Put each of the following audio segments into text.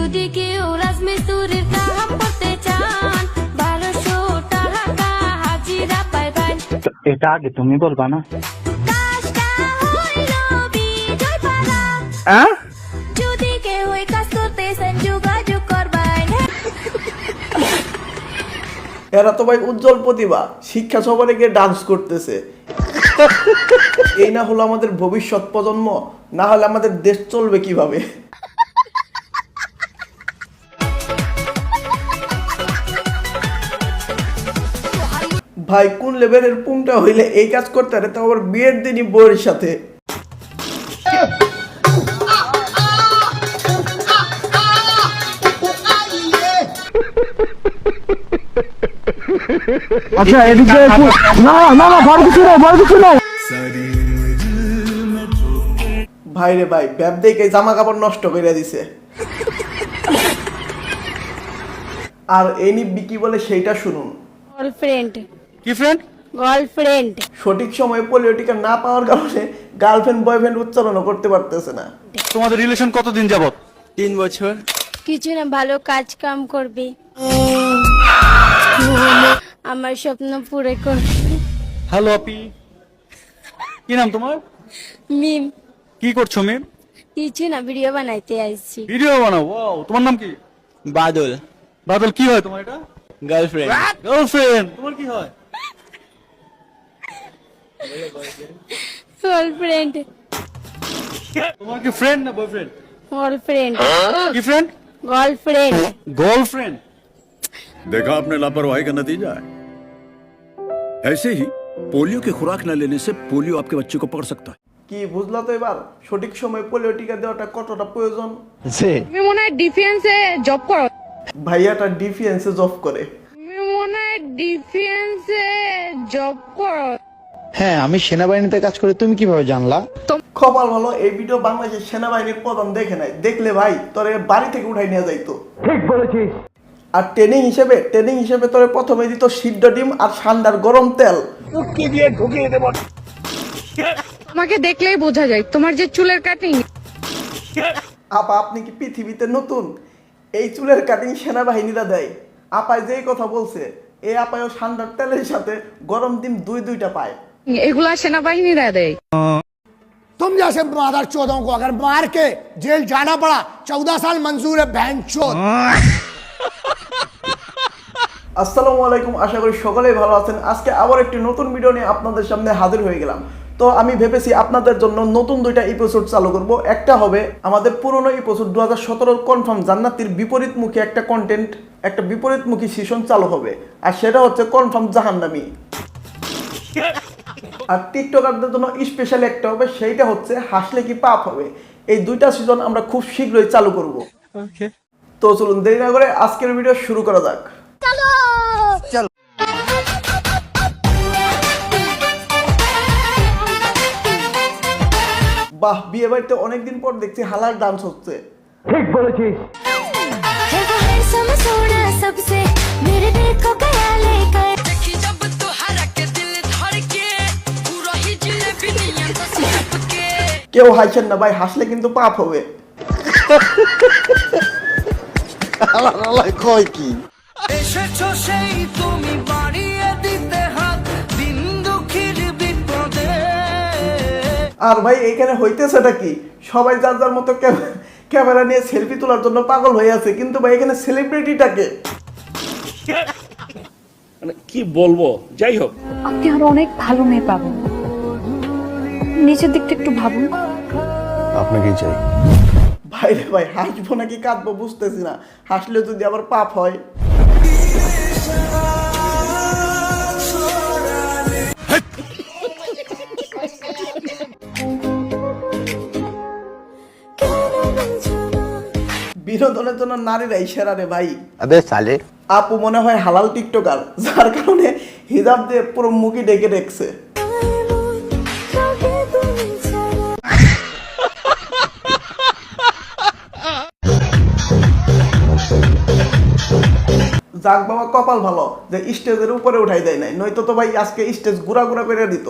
যদি কেউ রাজমিস্ত্রির কাম করতে চান 1200 টাকা হাজিরা পাইবেন। এটা আগে তুমি বলবা না? কাজটা হইল বিজয় পালা। যদি কেউ এই কাজ করতেছেন যোগাযোগ করবেন। এরা তো ভাই উজ্জ্বল প্রতিভা, শিক্ষা সফরে গিয়ে ডান্স করতেছে। এই না হলো আমাদের ভবিষ্যৎ প্রজন্ম, না হলে আমাদের দেশ চলবে কিভাবে? ভাই কোন লেভেলের পুংটা হইলে এই কাজ করতে পারে, তাও আবার বিয়ের দিনই বউয়ের সাথে। আচ্ছা এদিকে না না না বড় কিছু না ভাই রে ভাই, ব্যাপ দেখে জামা কাপড় নষ্ট করে দিছে। আর এই নিব্বি কি বলে সেইটা শুনুন। গার্লফ্রেন্ড কি ফ্রেন্ড? গার্লফ্রেন্ড সঠিক সময়ে পোলিও টিকা না পাওয়ার কারণে গার্লফ্রেন্ড বয়ফ্রেন্ড উচ্চারণও করতে পারতেছে না। তোমাদের রিলেশন কতদিন যাবত? 3 বছর। কিছু না, ভালো কাজ কাম করবি, আমার স্বপ্ন পুরো করবি। হ্যালো আপি, কি নাম তোমার? মিম। কি করছো মিম? কিছু না, ভিডিও বানাইতে আইছি। ভিডিও বানাও? ওয়াও, তোমার নাম কি? বাদল। বাদল, কি হয় তোমার এটা? গার্লফ্রেন্ড। গার্লফ্রেন্ড। তোমার কি হয়? গার্লফ্রেন্ড। তোমার কি ফ্রেন্ড না বয়ফ্রেন্ড? গার্লফ্রেন্ড। কি ফ্রেন্ড? গার্লফ্রেন্ড। গার্লফ্রেন্ড। देखा आपने लापरवाही का नतीजा है। ऐसे ही पोलियो की खुराक न लेने से पोलियो आपके बच्चे को पकड़ सकता है। কি বুঝলা তো এবার সঠিক সময়ে পোলিও টিকা দেওয়াটা কতটা প্রয়োজন? তুমি মনে হয় ডিফেন্সে জব করো? ভাইয়াটা ডিফেন্সে জব করে। তুমি মনে হয় ডিফেন্সে জব করো? হ্যাঁ, আমি সেনাবাহিনীতে কাজ করি। তুমি কিভাবে জানলা? কপাল ভালো এই ভিডিও বাংলাদেশের সেনাবাহিনীর প্রধান দেখে নাই, দেখলে ভাই তোরে বাড়ি থেকে উঠাই নিয়ে যাইতো। ঠিক বলেছিস। আর ট্রেনিং হিসেবে তোরে প্রথমে দিত সিদ্ধ ডিম আর ঠান্ডার গরম তেল। উটকি দিয়ে ঢুকিয়ে দেব। তোমাকে দেখলেই বোঝা যায় তোমার যে চুলের কাটিং। আপা আপনি কি পৃথিবীতে নতুন? এই চুলের কাটিং সেনাবাহিনীরা দেয়। আপায় যেই কথা বলছে, এই আপায়ও ঠান্ডার তেলের সাথে গরম ডিম দুইটা পায়। এগুলা সেনাবাহিনীরা দেয়। तुम जैसे मादर चौधों को अगर मार के जेल जाना पड़ा 14 साल मंजूर है बहनचोद। আসসালামু আলাইকুম, আশা করি সকলেই ভালো আছেন। আজকে আবার একটি নতুন ভিডিও নিয়ে আপনাদের সামনে হাজির হয়ে গেলাম। তো আমি ভেবেছি আপনাদের জন্য নতুন দুইটা এপিসোড চালু করব। একটা হবে আমাদের পুরনো এপিসোড 2017 কনফার্ম জান্নাতির বিপরীতমুখী একটা কন্টেন্ট, একটা বিপরীতমুখী সিজন চালু হবে, আর সেটা হচ্ছে কনফার্ম জাহান্নামী। আর টিকটকারদের জন্য স্পেশাল একটা হবে, সেইটা হচ্ছে হাসলে কি পাপ হবে। এই দুইটা সিজন আমরা খুব শীঘ্রই চালু করব। তো চলুন দেরি না করে আজকের ভিডিও শুরু করা যাক। বাহ, বিয়ে বাড়িতে অনেকদিন পর দেখছি হালাল ডান্স হচ্ছে। ঠিক বলেছিস। है वो हैंडसम सोना सबसे मेरे दिल को गया लेकर। देखी जब तू हरके दिल धड़के पूरा ही जिलेबी नियन तो सिपके। কেউ হাসেন না ভাই, হাসলে কিন্তু পাপ হবে। কয় কি? এসেছো সেই তুমি বাড়িয়ে দিতে হাত দিন দুঃখীর বিপদে। আর ভাই এখানে হইতেছেটা কি, সবাই যার যার মতো ক্যামেরা নিয়ে সেলফি তোলার জন্য পাগল হয়ে আছে, কিন্তু ভাই এখানে সেলিব্রিটিটাকে মানে কি বলবো, যাই হোক। আপনি আরো অনেক ভালো মেয়ে পাবেন, নিচের দিকটা একটু ভাবুন। আপনাকেই চাই। ভাই রে ভাই, হাসবো নাকি কাঁদবো বুঝতেছি না। হাসলে যদি আবার পাপ হয়। বিনোদনের জন্য নারীরাই সেরা রে ভাই। আবে সালে। আপু মনে হয় হালাল টিকটকার, যার কারণে হিজাব দিয়ে পুরো মুখি ডেকে রেখেছে। যাক বাবা, কপাল ভালো যে স্টেজের উপরে উঠাই দেয় নাই, নয়তো তো ভাই আজকে স্টেজ গুড়া করে দিত।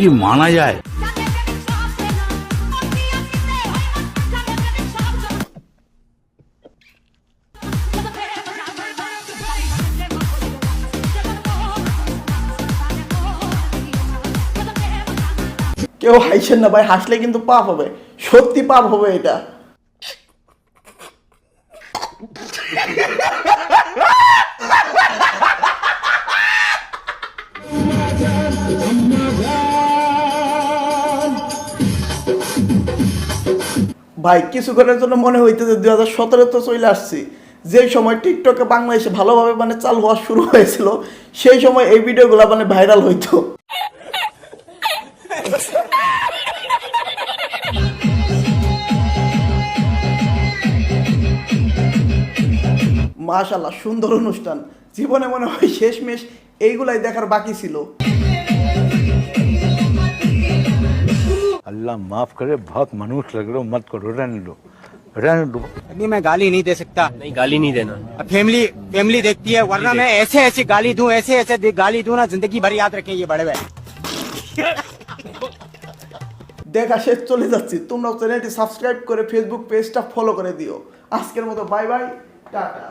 কি মানা যায়? কেউ হাসছেন না ভাই, হাসলে কিন্তু পাপ হবে, সত্যি পাপ হবে এটা। ভাই কিছুক্ষণের জন্য মনে হইতেছে 2017 তো চলে আসছি, যে সময় টিকটকে বাংলাদেশে ভালোভাবে মানে চালু হওয়া শুরু হয়েছিল, সেই সময় এই ভিডিওগুলো মানে ভাইরাল হইতো। মাশাআল্লাহ, সুন্দর অনুষ্ঠান। জীবনে মনে হয় শেষমেশ এইগুলাই দেখার বাকি ছিল। अल्लाह माफ करे, बहुत मनुष्य लग रहे हो, मत करो, रहने दो, रहने दो। नहीं मैं गाली नहीं दे सकता। नहीं गाली नहीं देना। फैमिली देखती है, वरना मैं ऐसे गाली दूं, ऐसे गाली दूं ना, जिंदगी भर याद रखें ये बड़े भाई। দেখা শেষ, চলে যাচ্ছি। তোমরা চ্যানেলটি সাবস্ক্রাইব করে ফেসবুক পেজটা ফলো করে দিও। আজকের মতো বাই বাই, টাটা।